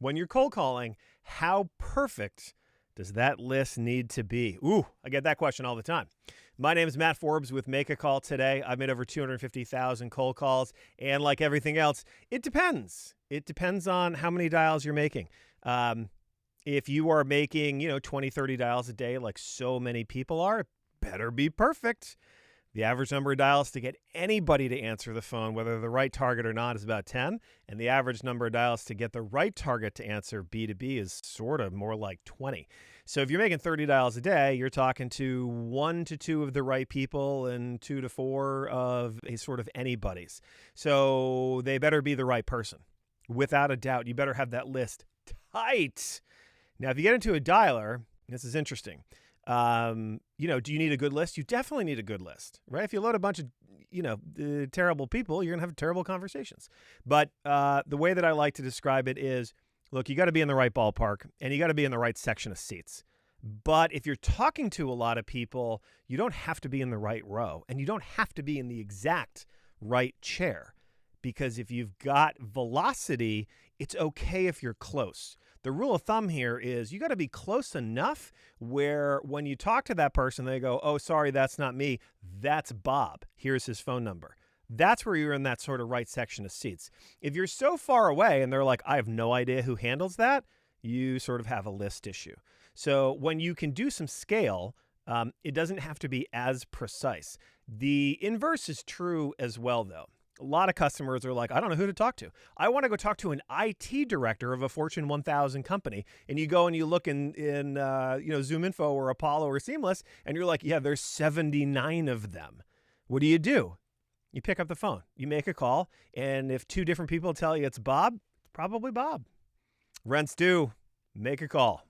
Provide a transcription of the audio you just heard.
When you're cold calling, how perfect does that list need to be? Ooh, I get that question all the time. My name is Matt Forbes with Make a Call Today. I've made over 250,000 cold calls, and like everything else, it depends. It depends on how many dials you're making. If you are making, 20, 30 dials a day like so many people are, it better be perfect. The average number of dials to get anybody to answer the phone, whether the right target or not, is about 10. And the average number of dials to get the right target to answer B2B is sort of more like 20. So if you're making 30 dials a day, you're talking to 1 to 2 of the right people and 2 to 4 of a sort of anybody's. So they better be the right person. Without a doubt, you better have that list tight. Now, if you get into a dialer, this is interesting. Do you need a good list? You definitely need a good list, right? If you load a bunch of, terrible people, you're going to have terrible conversations. But the way that I like to describe it is, look, you got to be in the right ballpark and you got to be in the right section of seats. But if you're talking to a lot of people, you don't have to be in the right row and you don't have to be in the exact right chair, because if you've got velocity, it's okay if you're close. The rule of thumb here is you got to be close enough where when you talk to that person, they go, oh, sorry, that's not me. That's Bob. Here's his phone number. That's where you're in that sort of right section of seats. If you're so far away and they're like, I have no idea who handles that, you sort of have a list issue. So when you can do some scale, it doesn't have to be as precise. The inverse is true as well, though. A lot of customers are like, I don't know who to talk to. I want to go talk to an IT director of a Fortune 1000 company. And you go and you look in ZoomInfo or Apollo or Seamless, and you're like, yeah, there's 79 of them. What do? You pick up the phone, you make a call, and if 2 different people tell you it's Bob, it's probably Bob. Rent's due. Make a call.